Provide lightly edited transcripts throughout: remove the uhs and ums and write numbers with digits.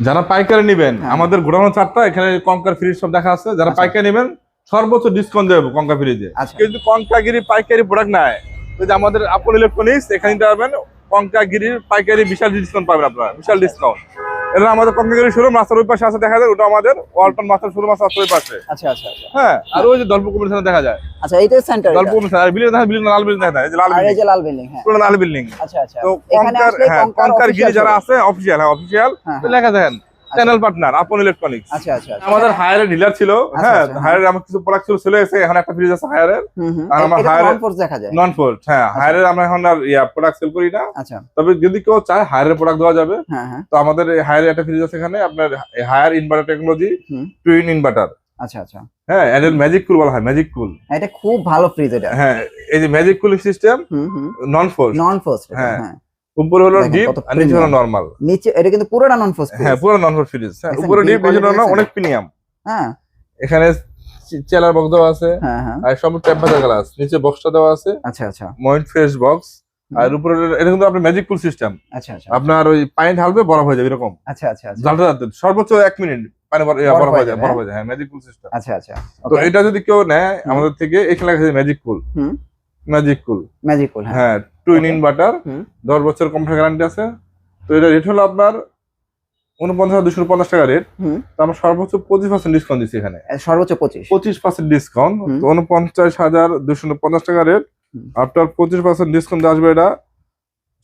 যারা পাইকারি নেবেন আমাদের গোডাউন চারটা, এখানে কঙ্কার ফ্রিজ সব দেখা আছে। যারা পাইকারি নেবেন সর্বোচ্চ ডিসকাউন্ট দেবো কঙ্কা ফ্রিজে। কিন্তু কঙ্কাগিরি পাইকারি প্রোডাক্ট নাই, যে আমাদের আপন ইলেকট্রনিক্স এখানে যাবেন, কঙ্কাগিরির পাইকারি বিশাল ডিসকাউন্ট পাবেন আপনারা, বিশাল ডিসকাউন্ট। এটা আমাদের কঙ্কাগিরি শোরুম রাস্তার ওই পাশে আছে, দেখা যায় ওটা আমাদের ওয়ালটন মাস্টার শোরুম আছে রাস্তার ওই পাশে। আচ্ছা আচ্ছা আচ্ছা। হ্যাঁ, আর ওই যে দলপুর কমিশন দেখা যায়। আচ্ছা, এইটা সেন্টার, দলপুর কমিশন আর বিল্ডিং দেখা, বিল্ডিং লাল বিল্ডিং দেখা যায়, এই যে লাল বিল্ডিং, এই যে লাল বিল্ডিং, হ্যাঁ পুরো লাল বিল্ডিং। আচ্ছা আচ্ছা। তো এখানে আসলে কঙ্কাগিরি যারা আছে অফিশিয়াল, হ্যাঁ অফিশিয়াল লেখা দেন চ্যানেল পার্টনার আপন ইলেকট্রনিক্স। আচ্ছা আচ্ছা। আমাদের হায়ারের ডিলার ছিল, হ্যাঁ হায়ারের আমার কিছু প্রোডাক্ট ছিল চলে গেছে, এখন একটা ফ্রিজ আছে হায়ারের। আর আমার হায়ারের নন ফোর্স দেখা যায়, নন ফোর্স, হ্যাঁ হায়ারের আমরা এখন আর প্রোডাক্ট সেল করি না। আচ্ছা, তবে যদি কেউ চায় হায়ারের প্রোডাক্ট দেওয়া যাবে। হ্যাঁ হ্যাঁ। তো আমাদের হায়ারের একটা ফ্রিজ আছে এখানে, আপনার Haier inverter technology, twin inverter. আচ্ছা আচ্ছা। হ্যাঁ, এর ম্যাজিক কুল বলা হয়, ম্যাজিক কুল। এটা খুব ভালো ফ্রিজ এটা। হ্যাঁ, এই যে ম্যাজিক কুল সিস্টেম, নন ফোর্স, নন ফোর্স। হ্যাঁ, উপরে হলো ডিপ আর নিচে হলো নরমাল। নিচে এটা কিন্তু পুরোটা নন ফোর্স। হ্যাঁ, পুরো নন ফোর্স ফ্রিজ। হ্যাঁ, উপরে ডিপ, নিচে নরমাল, অনেক প্রিমিয়াম। হ্যাঁ, এখানে চেলার বক্স দেওয়া আছে, হ্যাঁ হ্যাঁ, আর সব টেম্পারেচার গ্লাস, নিচে বক্সটা দেওয়া আছে। আচ্ছা আচ্ছা। ময়েন্ট ফ্রেশ বক্স, আর উপরে এটা কিন্তু আপনার ম্যাজিক কুল সিস্টেম। আচ্ছা আচ্ছা। আপনার ওই পানি ঢালবে বরফ হয়ে যাবে এরকম। আচ্ছা আচ্ছা। জ্বালতে সর্বোচ্চ 1 মিনিট পানি বরফ হয়ে যায়, বরফ হয়ে যায়। হ্যাঁ, ম্যাজিক কুল সিস্টেম। আচ্ছা আচ্ছা। তো এটা যদি কেউ নেয় আমাদের থেকে, এখানে লেখা আছে ম্যাজিক কুল। ম্যাজিক কুল, ম্যাজিক কুল, হ্যাঁ টুইন ইনভার্টার, 10 বছর কম্পিউটার গ্যারান্টি আছে। তো এটা রেট হলো আপনার 49,250 টাকা রেট। তো আমরা সর্বোচ্চ 25% ডিসকাউন্ট দিচ্ছি এখানে, সর্বোচ্চ 25% ডিসকাউন্ট। তো 49,250 টাকা রেট, আপনার 25% ডিসকাউন্ট আসবে এটা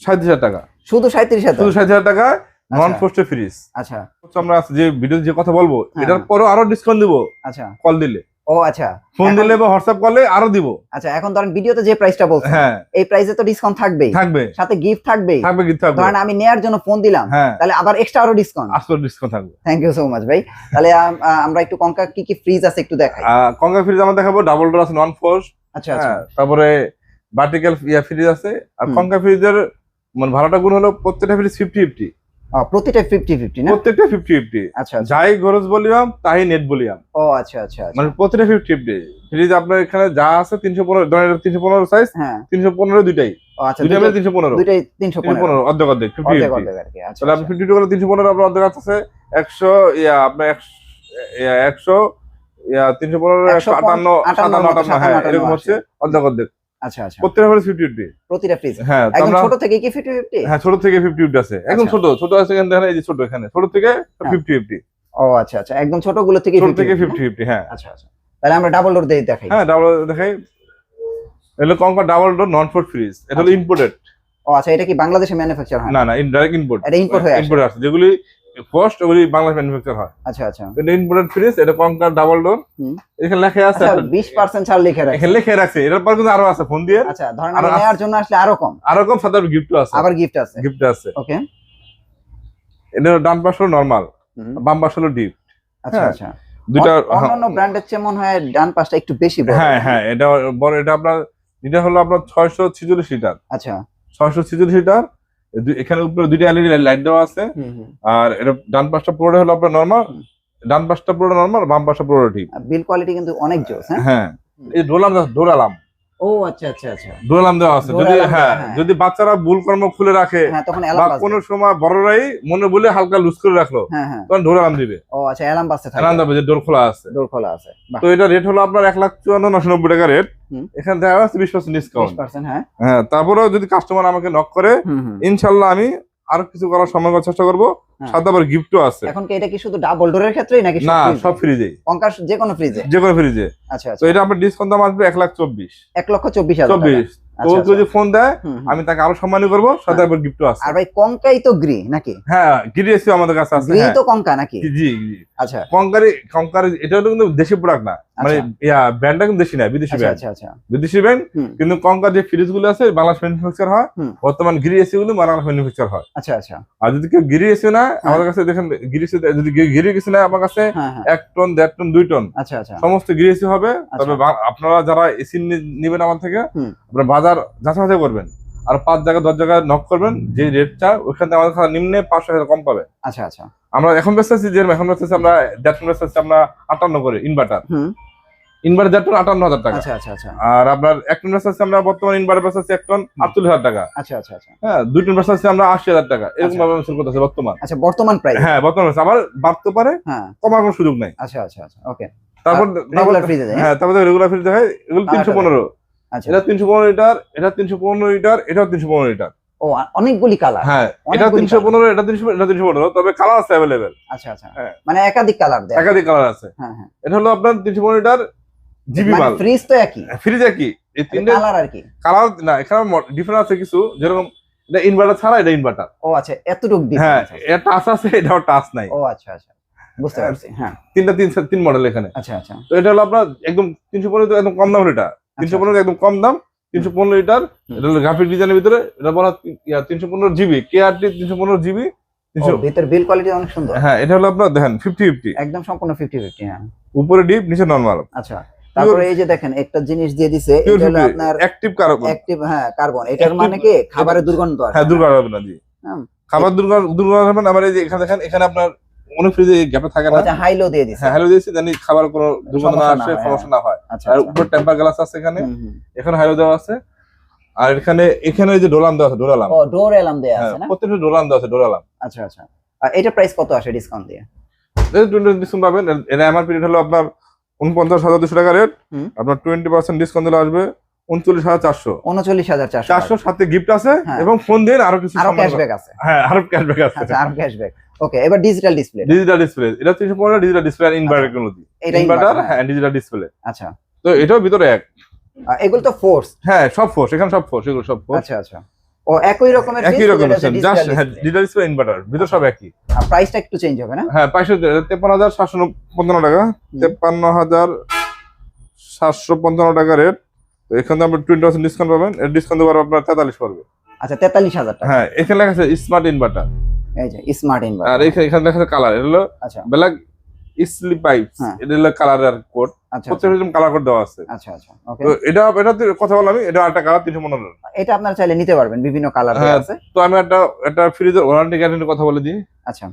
37,000 টাকা। শুধু 37,000, শুধু 37,000 টাকায় নন পোস্টে ফ্রিজ। আচ্ছা, আমরা যে ভিডিও যে কথা বলবো এটার পরেও আরো ডিসকাউন্ট দিব। আচ্ছা, কল দিলে, ও আচ্ছা, ফোন দিলে বা হোয়াটসঅ্যাপ করলে আরো দিব। আচ্ছা, এখন ধরেন ভিডিওতে যে প্রাইসটা বলছেন, হ্যাঁ এই প্রাইসে তো ডিসকাউন্ট থাকবেই, থাকবে, সাথে গিফট থাকবেই। ধরেন আমি নেয়ার জন্য ফোন দিলাম, তাহলে আবার এক্সট্রা আরো ডিসকাউন্ট, আসলে ডিসকাউন্ট থাকবে। থ্যাংক ইউ সো মাচ ভাই। তাহলে আমরা একটু কঙ্কা কি কি ফ্রিজ আছে একটু দেখাই। কঙ্কা ফ্রিজ আমরা দেখাবো, ডাবল ডোর আছে, নন ফোর্স। আচ্ছা আচ্ছা। তারপরে ভার্টিক্যাল ফ্রিজ আছে। আর কঙ্কা ফ্রিজের মানে ভাড়াটা গুণ হলো প্রত্যেকটা ফ্রিজ 50-50। প্রতিটা 50-50 না? প্রত্যেকটা 50-50। আচ্ছা, যাই গরজ বলিয়াম তাই নেট বলিয়াম। ও আচ্ছা আচ্ছা। মানে প্রত্যেকটা 50-50 ফ্রিজ আপনার এখানে যা আছে 315, ধরেন 315 সাইজ, 315 দুইটাই। আচ্ছা, দুইটা মিলে 315, দুইটাই 315, অর্ধেক অর্ধেক 50-50 আর কি। আচ্ছা, তাহলে আপনি 50 করে 315 আপনার অর্ধেক আছে 100, আপনার 100 315 158, হ্যাঁ এরকম হচ্ছে অর্ধেক অর্ধেক। আচ্ছা আচ্ছা। প্রত্যেকটা ফ্রিজ 50-50, প্রতিটা ফ্রিজ। হ্যাঁ, একদম ছোট থেকে কি 50-50? হ্যাঁ, ছোট থেকে 50-50 আছে, একদম ছোট ছোট আছে এখানে দেখেন, এই যে ছোট, এখানে ছোট থেকে 50-50। ও আচ্ছা আচ্ছা, একদম ছোট গুলো থেকে 50-50, হ্যাঁ। আচ্ছা আচ্ছা, তাহলে আমরা ডাবল ডোর দিয়ে দেখাই। হ্যাঁ, ডাবল দেখাই। এটা কঙ্কা ডাবল ডোর নন ফোর্স ফ্রিজ, এটা হলো ইম্পোর্টেড। ও আচ্ছা, এটা কি বাংলাদেশে ম্যানুফ্যাকচার হয়? না না, ডাইরেক্ট ইম্পোর্ট। এটা ইম্পোর্ট হয়ে আসে, ইম্পোর্ট আছে, যেগুলি ফার্স্ট ওগুলি বাংলাদেশ ম্যানুফ্যাকচার হয়। আচ্ছা আচ্ছা। এটা ইম্পোর্টেড ফ্রিজ, এটা কঙ্কা ডাবল ডোর। এখানে লেখা আছে 20% ছাড় লিখে রাখছে, এখানে লিখে রাখছে। এটার পর কিন্তু আরো আছে, ফোন দিয়ে। আচ্ছা, ধরেন আমি নেয়ার জন্য আসলে আরো কম, সাথে গিফট আছে, আবার গিফট আছে, ওকে। এটা ডান পাশ হলো নরমাল, বাম পাশ হলো ডিপ। আচ্ছা আচ্ছা। দুইটা অন্যান্য ব্র্যান্ডের চেয়ে মনে হয় ডান পাশটা একটু বেশি বড়। হ্যাঁ হ্যাঁ, এটা বড়। এটা আপনার এটা হলো আপনার 646 লিটার। আচ্ছা, 646 লিটার। এখানে উপরে দুইটা এলইডি লাইট দেওয়া আছে। আর এটা ডান পাশটা পুরোটা হলো আপনার নরমাল, ডান পাশটা পুরোটা নরমাল, বাম পাশটা পুরোটা ডিপ। বিল কোয়ালিটি কিন্তু অনেক জোস। হ্যাঁ, এই ডোর আলাম। ও আচ্ছা আচ্ছা আচ্ছা, ডোর আলাম দেওয়া আছে। যদি যদি বাচ্চারা ভুল কর্ম খুলে রাখে, তখন বা কোনো সময় বড়রাই মনে বলে হালকা লুজ করে রাখলো, তখন ডোর আলাম দিবে। ও আচ্ছা, অ্যালার্ম বাজতে থাকে, অ্যালার্ম দেবে যে ডোর খোলা আছে, ডোর খোলা আছে। তো এটা রেট হলো আপনার 1,54,990 টাকা রেট। এখানে দেখা যাচ্ছে 20% ডিসকাউন্ট। হ্যাঁ, তারপরেও যদি কাস্টমার আমাকে নক করে, ইনশাল্লাহ আমি আরো কিছু করার সময় করার চেষ্টা করবো। সাথে আবার গিফটও আছে। এখন কি এটা কি শুধু ডাবল ডোরের ক্ষেত্রেই নাকি? না, সব ফ্রিজে, কঙ্কার যে কোনো ফ্রিজে, যে কোনো ফ্রিজে। আচ্ছা, তো এটা আপনার ডিসকাউন্ট দাম আসবে 1,24,000। তো যদি ফোন দেয় আমি তাকে আরো সম্মানী করবো, সাথে আবার গিফটও আছে। আর ভাই কঙ্কাই তো গ্রি নাকি? হ্যাঁ, গ্রি এসি আমাদের কাছে আছে। গ্রি তো কঙ্কা নাকি? জি। আচ্ছা, কঙ্কার এটা কিন্তু দেশি প্রোডাক্ট না, মানে ব্র্যান্ডটা কিন্তু দেশি না, বিদেশি ব্র্যান্ড। আচ্ছা আচ্ছা, বিদেশি ব্র্যান্ড। কিন্তু কঙ্কার যে ফ্রিজ গুলো আছে বাংলাদেশ ম্যানুফ্যাকচার হয়, বর্তমান গ্রি এসি গুলো বাংলাদেশ ম্যানুফ্যাকচার হয়। আচ্ছা আচ্ছা। আর যদি কেউ গিরি এসে না আমাদের কাছে দেখেন, যদি গিরি কিছু না আমার কাছে 1 টন 1.5 টন 2 টন আচ্ছা আচ্ছা সমস্ত গিরি এসি হবে। তবে আপনারা যারা এসি নেবেন আমার থেকে, আপনারা বাজার যাচাই করবেন, আর 5 জায়গা 10 জায়গায় নক করবেন, যে রেটটা ওখানে আমাদের কাছে নিম্নে 500 টাকা কম পাবে। আচ্ছা আচ্ছা। আমরা এখন বেচতেছি, যে এখন বেচতেছি আমরা 1.5 টন বেচতেছি আমরা 58 করে ইনভার্টার। ইনভার্টার যার টন 58,000 টাকা। আচ্ছা আচ্ছা আচ্ছা। আর আপনার এক টন আছে আমরা বর্তমানে ইনভার্টার বেচা আছে 1 টন 48,000 টাকা। আচ্ছা আচ্ছা আচ্ছা। হ্যাঁ 2 টন বেচা আছে আমরা 80,000 টাকা, এরকম ভাবে সেল করতেছে বর্তমান। আচ্ছা বর্তমান প্রাইস। হ্যাঁ বর্তমান প্রাইস, আবার বাড়তে পারে, হ্যাঁ কমার কোনো সুযোগ নাই। আচ্ছা আচ্ছা আচ্ছা ওকে। তারপর রেগুলার ফ্রিজে দেয়। হ্যাঁ তারপর রেগুলার ফ্রিজ দেখায়, এগুলো 315। আচ্ছা এটা 315 লিটার, এটা 315 লিটার, এটাও 315 লিটার। ও অনেকগুলি কালার। হ্যাঁ এটা 315, এটা 315, তবে কালার আছে अवेलेबल। আচ্ছা আচ্ছা মানে একাধিক কালার দেয়। একাধিক কালার আছে। হ্যাঁ হ্যাঁ। এটা হলো আপনার 315 লিটার জিবি মাল। ফ্রিজ তো একই। ফ্রিজ একই, এই তিনটে কালার আর কি। কালার না, এখানে ডিফারেন্স আছে কিছু, যেরকম এটা ইনভার্টার ছাড়া, এটা ইনভার্টার। ও আচ্ছা এতটুকু হ্যাঁ ডিফারেন্স। এটা টাচ আছে, এটাও টাচ নাই। ও আচ্ছা আচ্ছা বুঝতে পারছি। হ্যাঁ তিন মডেল এখানে। আচ্ছা আচ্ছা। তো এটা হলো আপনার একদম 315 তো একদম কম দাম, এটা 315 একদম কম দাম, 315 লিটার। এটা হলো গ্রাফিক ডিজাইনের ভিতরে, এটা বলা 315 জিবি কেআরটি 315 জিবি। ভিতর বিল কোয়ালিটি অনেক সুন্দর। হ্যাঁ এটা হলো আপনার দেখেন 50-50 একদম সম্পূর্ণ 50-50। হ্যাঁ উপরে ডিপ নিচে নরমাল। আচ্ছা তারপরে এই যে দেখেন একটা জিনিস দিয়ে দিছে, এটা হলো আপনার অ্যাক্টিভ কার্বন। অ্যাক্টিভ হ্যাঁ কার্বন। এটার মানে কি খাবারের দুর্গন্ধ আসে? হ্যাঁ দুর্গন্ধ হবে না জি, খাবার দুর্গন্ধ হবে না। আমার এই যে এখানে দেখেন, এখানে আপনার অনেক ফ্রিজে গ্যাপে থাকে না। আচ্ছা হাইলো দিয়ে দিছে। হ্যাঁ হাইলো দিয়েছি, জানি খাবার কোনো দুর্গন্ধ না আসে, সমস্যা না হয়। আচ্ছা আর উপরে টেম্পার গ্লাস আছে এখানে, এখানে হাইলো দেওয়া আছে। আর এখানে এই যে ডোর আলাম দেওয়া আছে, ডোর আলাম। ও ডোর আলাম দেয়া আছে না? প্রত্যেকটা ডোর আলাম দেওয়া আছে, ডোর আলাম। আচ্ছা আচ্ছা। আর এটা প্রাইস কত আসে ডিসকাউন্ট দিয়ে? এই 20% ডিসকাউন্ট পাবেন। এর এমআরপি রেট হলো আপনার 49,200 টাকা রেট। আপনার 20% ডিসকাউন্ট দিলে আসবে 39,400। 39,400 সাথে গিফট আছে এবং ফোন দিন আরো কিছু ক্যাশব্যাক আছে। হ্যাঁ আরো ক্যাশব্যাক আছে। আচ্ছা আরো ক্যাশব্যাক। ওকে এবার ডিজিটাল ডিসপ্লে। ডিজিটাল ডিসপ্লে এটা 315 ডিজিটাল ডিসপ্লে আর ইনভার্টার টেকনোলজি। ইনভার্টার হ্যাঁ ডিজিটাল ডিসপ্লে। আচ্ছা তো এটাও ভিতরে এক। এগুলো তো ফোর্স। হ্যাঁ সব ফোর্স, এখানে সব ফোর্স, এগুলো সব ফোর্স। আচ্ছা আচ্ছা। ও একই রকমের একই রকম জাস্ট ডিজিটাল ডিসপ্লে ইনভার্টার ভিতর সব একই। আর প্রাইসটা একটু চেঞ্জ হবে না? হ্যাঁ 53,755 টাকা, 53,755 টাকা রেট। তো এখানে আপনি 20% ডিসকাউন্ট পাবেন, এর ডিসকাউন্ট দেওয়ার আপনার 43 পড়বে। আচ্ছা 43,000 টাকা। হ্যাঁ এখানে লেখা আছে স্মার্ট ইনভার্টার। এই যে স্মার্ট ইনভার্টার। আর এখানে লেখা আছে কালার, এটা হলো আচ্ছা ব্ল্যাক স্লিপ পাইপস, এটা হলো কালার আর কোড। আচ্ছা প্রত্যেকটা কালার কোড দেওয়া আছে। আচ্ছা আচ্ছা ওকে। তো এটা কথা বললাম আমি, এটা আরেকটা কালার 315। এটা আপনারা চাইলে নিতে পারবেন, বিভিন্ন কালার আছে। তো আমি একটা ফ্রিজের ওয়ারেন্টি গ্যারান্টির কথা বলে দিই। আচ্ছা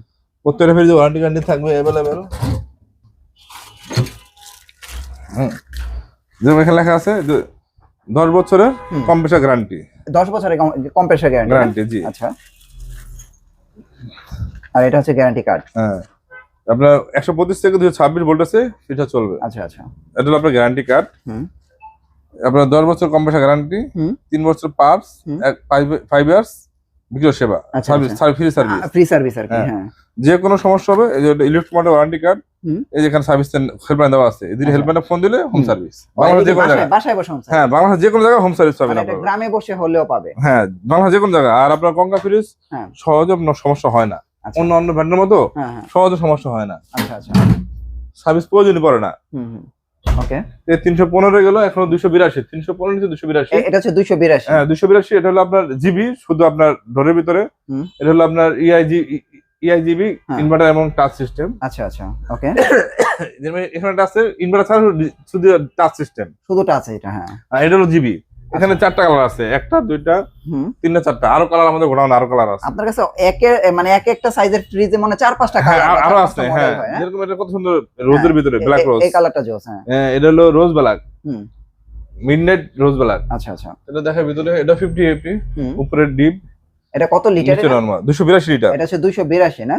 প্রত্যেকটা ফ্রিজের ওয়ারেন্টি গ্যারান্টি থাকবে अवेलेबल। যেমন এখানে লেখা আছে 10 বছরের কম্প্রেসার গ্যারান্টি। 10 বছরের কম্প্রেসার গ্যারান্টি জি। আচ্ছা আর এটা হচ্ছে গ্যারান্টি কার্ড। হ্যাঁ আপনার 125 থেকে 226 ভোল্ট আছে, সেটা চলবে। আচ্ছা আচ্ছা এটা হলো আপনার গ্যারান্টি কার্ড। আপনার 10 বছর কম্প্রেসার গ্যারান্টি, 3 বছর পার্টস, 5 ইয়ার্স বিক্রয় সেবা, ফ্রি সার্ভিস আর কি। হ্যাঁ যে কোনো সমস্যা হবে, এই যে ইলেকট্রোমেটিক ওয়ারেন্টি কার্ড, এই যেখানে সার্ভিস হেল্পলাইন দেওয়া আছে, এদিকে হেল্পলাইনে ফোন দিলে হোম সার্ভিস। বাংলাদেশ যে কোনো জায়গায়, বাসায় বসে হোম সার্ভিস। হ্যাঁ বাংলাদেশ যে কোনো জায়গায় হোম সার্ভিস পাবেন আপনারা, গ্রামে বসে হলেও পাবে। হ্যাঁ বাংলাদেশ যে কোনো জায়গায়। আর আপনার কঙ্কা ফ্রিজ সহজে সমস্যা হয় না, অন্য ব্র্যান্ডের মতো সহজে সমস্যা হয় না। আচ্ছা আচ্ছা সার্ভিস প্রয়োজনই পড়ে না। ওকে এই 315 গেল, এখন 282, 315 নিচে 282। এটা হচ্ছে 282। হ্যাঁ 282, এটা হলো আপনার জিবি, শুধু আপনার ডোরের ভিতরে। এটা হলো আপনার ইআইজিবি ইনভার্টার এবং টাচ সিস্টেম। আচ্ছা আচ্ছা ওকে। এখানে একটা আছে ইনভার্টার ছাড়া শুধু টাচ সিস্টেম, শুধু টাচ। এটা হ্যাঁ এটা হলো জিবি। এখানে 4টা কালার আছে, 1টা 2টা 3টা 4টা, আরো কালার আমাদের গোডাউনে আরো কালার আছে। আপনার কাছে মানে এক একটা সাইজের ফ্রিজে মানে 4-5টা কালার আরো আছে। হ্যাঁ যেরকম এটা কত সুন্দর রোজের ভিতরে ব্ল্যাক রোজ, এই কালারটা জোস। হ্যাঁ এটা হলো রোজ ব্ল্যাক, মিডনাইট রোজ ব্ল্যাক। আচ্ছা আচ্ছা এটা দেখেন ভিতরে, এটা 50 উপরে ডিপ। এটা কত লিটার? নিচে নরমাল 282 লিটার। এটা হচ্ছে 282 না?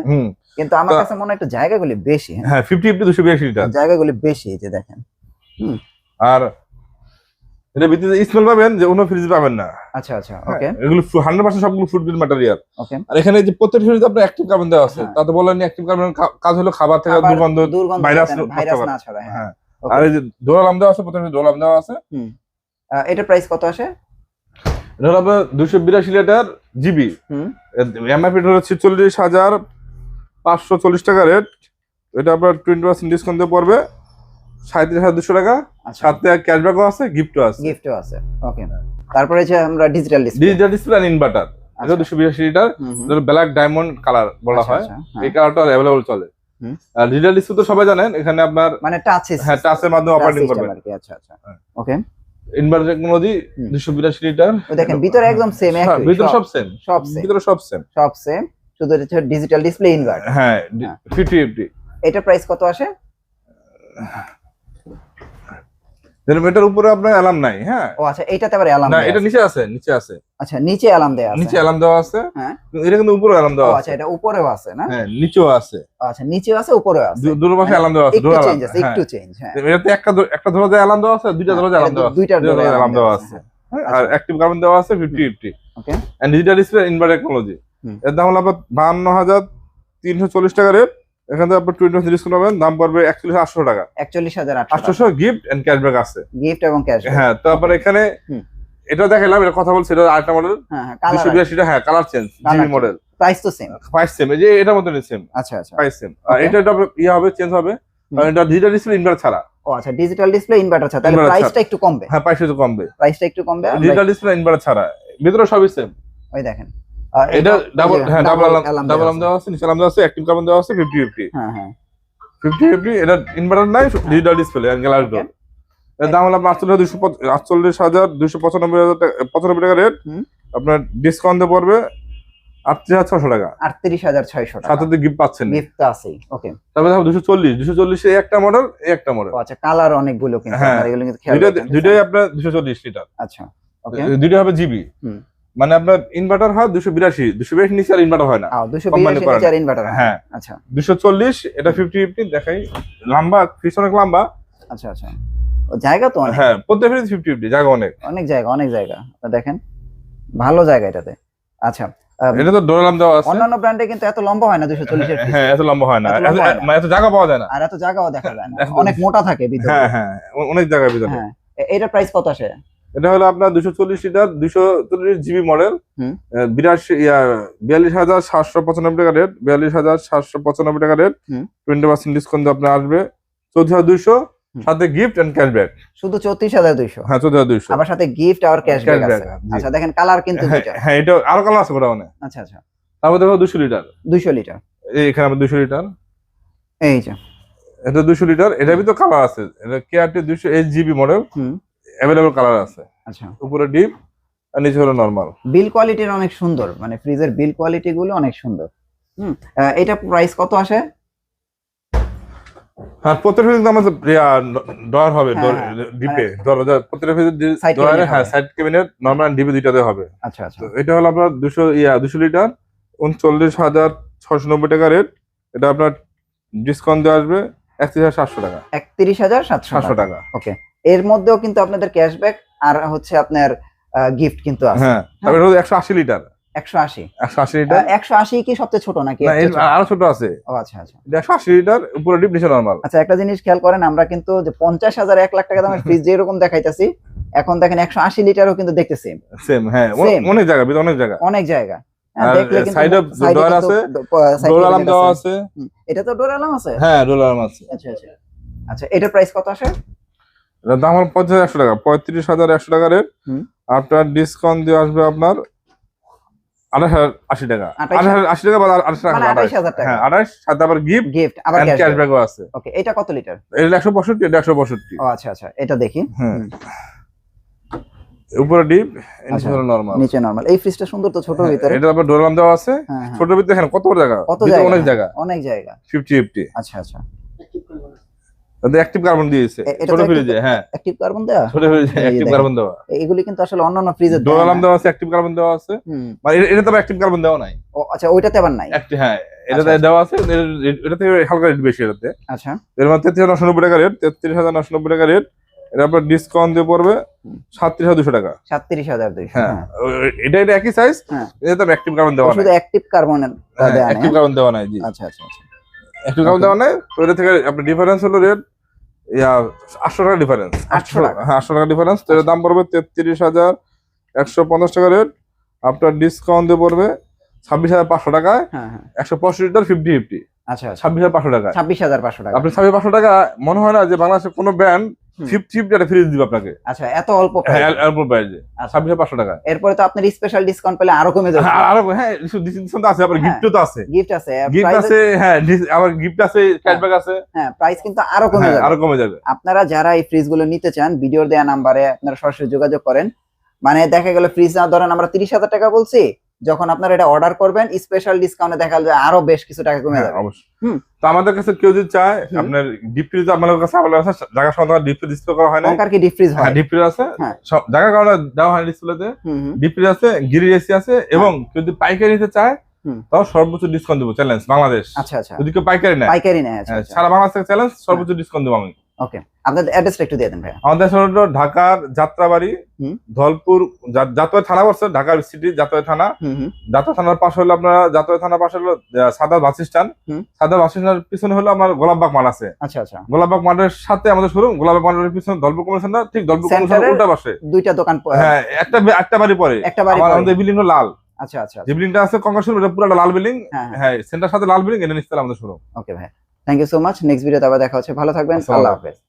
কিন্তু আমার কাছে মনে হয় একটু জায়গাগুলি বেশি। হ্যাঁ 50 282 লিটার জায়গাগুলি বেশি, এই যে দেখেন। আর এটা ভিতরে স্মেল পাবেন যে অন্য ফ্রিজ পাবেন না। আচ্ছা আচ্ছা ওকে। এগুলো 100% সবগুলো ফুড গ্রেড ম্যাটেরিয়াল। ওকে। আর এখানে যে প্রত্যেকটা ফ্রিজে আপনার অ্যাক্টিভ কার্বন দেওয়া আছে, তাতে বলেন অ্যাক্টিভ কার্বন কাজ হলো খাবার থেকে দুর্গন্ধ ভাইরাস না ছড়ায়। হ্যাঁ আর এই যে ডোরালাম দেওয়া আছে, প্রত্যেকটা ডোরালাম দেওয়া আছে। এটা প্রাইস কত আসে? এটা হলো 282 লিটার জিবি। এমআরপি হলো 46,540 টাকা রেট। এটা আপনার 20% ডিসকাউন্ট দিয়ে পড়বে 37,200 টাকা। সাথে ক্যাশব্যাকও আছে, গিফটও আছে। ওকে। তারপরে যে আমরা ডিজিটাল ডিসপ্লে আর ইনভার্টার, এটা 282 লিটার, এটা ব্ল্যাক ডায়মন্ড কালার বলা হয়। এই কালারটা अवेलेबल চলে। আর ডিজিটাল ডিসপ্লে তো সবাই জানেন, এখানে আপনার মানে টাচ, হ্যাঁ টাচের মাধ্যমে অপারেটিং করবেন। আচ্ছা আচ্ছা ওকে। Inverter technology 282 litre. দেখেন ভিতরে একদম সেম, একই ভিতরে সব সেম, ভিতরে সব সেম, শুধু হচ্ছে ডিজিটাল ডিসপ্লে ইনভার্টার। হ্যাঁ 50-50। এটা প্রাইস কত আসে? এটার উপরে আপনার অ্যালার্ম নাই। হ্যাঁ, ও আচ্ছা, এইটাতে আবার অ্যালার্ম না, দেয়া এটা আছে। নিচে আছে, নিচে আছে। আচ্ছা, নিচে অ্যালার্ম দেয়া আছে, নিচে অ্যালার্ম দেওয়া আছে। হ্যাঁ, এটা কিন্তু উপরে অ্যালার্ম দেওয়া ও আছে। আচ্ছা, এটা উপরেও আছে না? হ্যাঁ, নিচেও আছে। আচ্ছা, নিচেও আছে, উপরেও আছে, দুটো পাশে অ্যালার্ম দেওয়া আছে, একটু চেঞ্জ আছে, একটু চেঞ্জ। হ্যাঁ, এটাতে একটা ধরে দেওয়া অ্যালার্ম দেওয়া আছে, দুইটা ধরে দেওয়া অ্যালার্ম দেওয়া আছে, দুইটা ধরে অ্যালার্ম দেওয়া আছে। আর অ্যাক্টিভ কার্বন দেওয়া আছে 50/50। Okay, and digital display inverter technology. এর দাম হলো আপনার 52,340 টাকা রেট। এখান থেকে আপনার 20% ডিসকাউন্ট পাবেন, দাম পড়বে 41,800 টাকা। 41,800 গিফট এন্ড ক্যাশব্যাক আছে। গিফট এবং ক্যাশব্যাক। হ্যাঁ, তারপরে এখানে এটা দেখালাম, এটা কথা বলছি, এটা আরেকটা মডেল। হ্যাঁ, 282টা। হ্যাঁ, colour change, GB model. Price তো সেম। প্রাইস সেম, এই যে এটার মতনই সেম। আচ্ছা আচ্ছা, প্রাইস সেম। আর এটা ইয়ে হবে, চেঞ্জ হবে, কারণ এটা ডিজিটাল ডিসপ্লে ইনভার্টার ছাড়া। ও আচ্ছা, ডিজিটাল ডিসপ্লে ইনভার্টার ছাড়া, তাহলে প্রাইসটা একটু কমবে। হ্যাঁ, প্রাইসটা একটু কমবে, প্রাইসটা একটু কমবে। ডিজিটাল ডিসপ্লে ইনভার্টার ছাড়া, ভিতরে সবই সেম। ওই দেখেন, এটা ডাবল অ্যালার্ম দেওয়া আছে, নিচে অ্যালার্ম দেওয়া আছে, অ্যাক্টিভ কার্বন দেওয়া আছে 50/50। হ্যাঁ হ্যাঁ, 50/50। এটা ইনভার্টার নাই, ডিজিটাল ডিসপ্লে এন্ড গ্যালারি ডোর। এর দাম হলো আপনার 48,295 টাকা রেট। আপনার ডিসকাউন্ট দিয়ে পড়বে 38,600 টাকা। 38,600 টাকা। সাথে গিফট পাচ্ছেন, গিফট তো আছেই। ওকে, তারপরে 240 এই একটা মডেল, এই একটা মডেল। আচ্ছা, কালার অনেকগুলো কিন্তু, হ্যাঁ, আপনারা এগুলো কিন্তু খেয়াল রাখবেন। দুইটাই আপনার 240 লিটার। আচ্ছা, ওকে, দুইটা হবে জিবি। মানে আপনার ইনভার্টার হয় 282 নিচে আর ইনভার্টার হয় না। 282 নিচে আর ইনভার্টার। হ্যাঁ, আচ্ছা, 240 এটা 50/50 দেখাই, লম্বা, ফ্রিজ অনেক লম্বা। আচ্ছা আচ্ছা, জায়গা তো অনেক। হ্যাঁ, প্রত্যেক ফ্রিজ 50/50, জায়গা অনেক, অনেক জায়গা, অনেক জায়গা। আপনারা দেখেন, ভালো জায়গা এটাতে। আচ্ছা, এটা তো ডোর অ্যালার্ম দেওয়া আছে। অন্যান্য ব্র্যান্ডে কিন্তু এত লম্বা হয় না 240 এর। হ্যাঁ, এত লম্বা হয় না, এত জায়গা পাওয়া যায় না, আর এত জায়গাও দেখা যায় না, অনেক মোটা থাকে ভিতরে। হ্যাঁ হ্যাঁ, অনেক জায়গা ভিতরে। হ্যাঁ, এটার প্রাইস কত আসে? এটা হলো আপনার 240 লিটার, 240 জিবি মডেল। 42,795 টাকা রেট। 42,795 টাকা রেট। 20% ডিসকাউন্ট আপনার আসবে 34,200, সাথে গিফট এন্ড ক্যাশব্যাক। শুধু 34,200? হ্যাঁ, 34,200, আবার সাথে গিফট আর ক্যাশব্যাক আছে। আচ্ছা, দেখেন কালার কিন্তু দুইটা। হ্যাঁ, এটা আরো কালার আছে গোটা মানে। আচ্ছা আচ্ছা, তারপর দেখো 200 লিটার। 200 লিটার, এখানে আমরা 200 লিটার, এই যে এটা 200 লিটার। এটার ভিতর কালার আছে, এটা কেআরটি 200 জিবি মডেল। अवेलेबल কালার আছে। আচ্ছা, উপরে ডিপ আর নিচে হলো নরমাল। বিল কোয়ালিটির অনেক সুন্দর, মানে ফ্রিজের বিল কোয়ালিটি গুলো অনেক সুন্দর। এটা প্রাইস কত আসে? হ্যাঁ, প্রত্যেকটা ফ্রিজ আমাদের ডয়ার হবে, ডিপে দরজা, প্রত্যেকটা ফ্রিজের ডয়ারে, হ্যাঁ, সাইড ক্যাবিনেট, নরমাল ডিপে দুইটাতে হবে। আচ্ছা আচ্ছা, তো এটা হলো আপনার 200 লিটার, 39,690 টাকা রেট। এটা আপনার ডিসকাউন্ট দিয়ে আসবে 31,700 টাকা। 31,700 টাকা। ওকে, এর মধ্যেও কিন্তু আপনাদের ক্যাশব্যাক আর হচ্ছে আপনার গিফট কিন্তু আছে। হ্যাঁ, তারপরে হলো 180 লিটার। 180 লিটার। 180 কি সবচেয়ে ছোট নাকি? না, আরো ছোট আছে। ও আচ্ছা আচ্ছা, 180 লিটার, উপরে ডিপ, নিচে নরমাল। আচ্ছা, একটা জিনিস খেয়াল করেন, আমরা কিন্তু যে 50,000 1 লাখ টাকা দামের ফ্রিজ যেরকম দেখাইতাছি, এখন দেখেন 180 লিটারও কিন্তু দেখতেছি সেম। হ্যাঁ, অনেক জায়গা, অনেক জায়গা, অনেক জায়গা। দেখলে কিন্তু সাইডে ডোর আছে, ডোর অ্যালার্ম দেওয়া আছে। এটা তো ডোর অ্যালার্ম আছে? হ্যাঁ, ডোর অ্যালার্ম আছে। আচ্ছা আচ্ছা, আচ্ছা, এটার প্রাইস কত আসে? এটার দাম হলো 35,100 টাকা। 35,100 টাকা রেট। আপনার ডিসকাউন্ট দিয়ে আসবে আপনার 28,080 টাকা। 28,080 টাকা বা 28,000 টাকা। 28,000 টাকা। হ্যাঁ, 28, সাথে আবার গিফট আবার ক্যাশব্যাকও আছে। ওকে, এটা কত লিটার? এটা 165, এটা 165। ও আচ্ছা আচ্ছা, এটা দেখি। হ্যাঁ, উপরে ডিপ, নিচে হলো নরমাল। নিচে নরমাল। এই ফ্রিজটা সুন্দর তো, ছোট ভিতরে। এটা আবার ডোর অ্যালার্ম দেওয়া আছে। ছোট ভিতরে দেখেন কত জায়গা, অনেক জায়গা, অনেক জায়গা। 50/50। আচ্ছা আচ্ছা, এটা অ্যাক্টিভ কার্বন দিয়েছে ছোট ফ্রিজে। হ্যাঁ, অ্যাক্টিভ কার্বন দেওয়া, ছোট ফ্রিজে অ্যাক্টিভ কার্বন দেওয়া। এগুলি কিন্তু আসলে অন্যান্য ফ্রিজে ডোর অ্যালার্ম দেওয়া আছে, অ্যাক্টিভ কার্বন দেওয়া আছে। মানে এটা তো অ্যাক্টিভ কার্বন দেওয়া নাই। ও আচ্ছা, ওইটাতে আবার নাই। হ্যাঁ, এটাতে দেওয়া আছে, এটাতে হালকা রেট বেশি। এটাতে আচ্ছা, এর মধ্যে 33,990 টাকা রেট। 33,990 টাকা রেট। এটা আপনার ডিসকাউন্ট দিয়ে পড়বে 37,200 টাকা। 37,200। হ্যাঁ, এটা একই সাইজ। এটা তো অ্যাক্টিভ কার্বন দেওয়া নাই, শুধু অ্যাক্টিভ কার্বন দেওয়া নাই। অ্যাক্টিভ কার্বন দেওয়া নাই। জি, আচ্ছা আচ্ছা আচ্ছা, অ্যাক্টিভ কার্বন দেওয়া নাই। তো এটা থেকে আপনার ডিফারেন্স হলো রেট 800 টাকা ডিফারেন্স। 800 টাকা। হ্যাঁ, 800 টাকা ডিফারেন্স। তো এর দাম পড়বে 33,150 টাকা রেট। আপনার ডিসকাউন্ট দিয়ে পড়বে 26,500 টাকায়। হ্যাঁ হ্যাঁ, 165 লিটার 50/50। আচ্ছা, 26,500 টাকা। 26,500 টাকা। আপনি 26,500 টাকা, মনে হয় না যে বাংলাদেশের কোনো ব্র্যান্ড 50/50 একটা ফ্রিজ দিবে আপনাকে। আচ্ছা, এত অল্প অল্প প্রাইসে 26,500 টাকা। এরপরে তো আপনার স্পেশাল ডিসকাউন্ট পেলে আরো কমে যাবে। আরো, হ্যাঁ, ডিসকাউন্ট আছে, আবার গিফটও তো আছে। গিফট আছে, গিফট আছে। হ্যাঁ, আবার গিফট আছে, ক্যাশব্যাক আছে। হ্যাঁ, প্রাইস কিন্তু আরো কমে যাবে, আরো কমে যাবে। আপনারা যারা এই ফ্রিজ গুলো নিতে চান, ভিডিওর দেয়া নাম্বারে আপনারা সরাসরি যোগাযোগ করেন। মানে দেখা গেল ফ্রিজ না, ধরেন আমরা 30,000 টাকা বলছি, যখন আপনারা এটা অর্ডার করবেন স্পেশাল ডিসকাউন্টে দেখা যাবে আরো বেশ কিছু টাকা কমে হ্যাঁ, যাবে। অবশ্যই। হুম। তো আমাদের কাছে কেউ যদি চায় হুম। আপনার ডিপ ফ্রিজ আমাদের কাছে available আছে, জায়গা সন্ধান ডিপ ফ্রিজ ডিসপ্লে করা হয় না। কঙ্কার কি ডিপ ফ্রিজ হ্যাঁ, হয়? ডিপ ফ্রিজ আছে, হ্যাঁ। সব জায়গা কারণে দেওয়া হয় ডিসপ্লেতে। হুম হুম। ডিপ ফ্রিজ আছে, গ্রিল এসি আছে, এবং যদি পাইকারি নিতে চায় হুম। তাও সর্বোচ্চ ডিসকাউন্ট দেবো, চ্যালেঞ্জ বাংলাদেশ। আচ্ছা আচ্ছা, যদি কেউ পাইকারি নেয়, পাইকারি নেয়। আচ্ছা হ্যাঁ, আচ্ছা, সারা বাংলাদেশ থেকে চ্যালেঞ্জ, সর্বোচ্চ ডিসকাউন্ট দেবো আমি। ওকে। আপনাদের অ্যাড্রেসটা একটু দিয়ে দেন ভাই। আমাদের হলো ঢাকার যাত্রাবাড়ি, হুম। ধলপুর, যাত্রা থানা পড়ছে, ঢাকা সিটি যাত্রা থানা। হুম হুম। যাত্রা থানার পাশে হলো আপনার, যাত্রা থানার পাশে হলো সাদা বাস স্ট্যান্ড। হুম। সাদা বাস স্ট্যান্ডের পিছনে হলো আমার গোলাপবাগ মাঠ আছে। আচ্ছা আচ্ছা, গোলাপবাগ মাঠের সাথে আমাদের শোরুম, গোলাপবাগ মাঠের পিছনে ধলপুর কমিশন, ঠিক ধলপুর কমিশনের সেন্টারের উল্টা পাশে দুইটা দোকান হ্যাঁ, একটা বাড়ি পরে একটা বাড়ি পরে। আমাদের বিল্ডিং হলো লাল। আচ্ছা আচ্ছা, যে বিল্ডিংটা আছে কঙ্কাল শোরুম, এটা পুরোটা লাল বিল্ডিং। হ্যাঁ হ্যাঁ, হ্যাঁ, সেন্টার সাথে লাল বিল্ডিং, এটা নিচতলা আমাদের শোরুম। ওকে ভাই, thank you so much. Next ভিডিওতে আবার দেখা হচ্ছে, ভালো থাকবেন, আসসালামু আল্লাহ আলাইকুম। হাফেজ।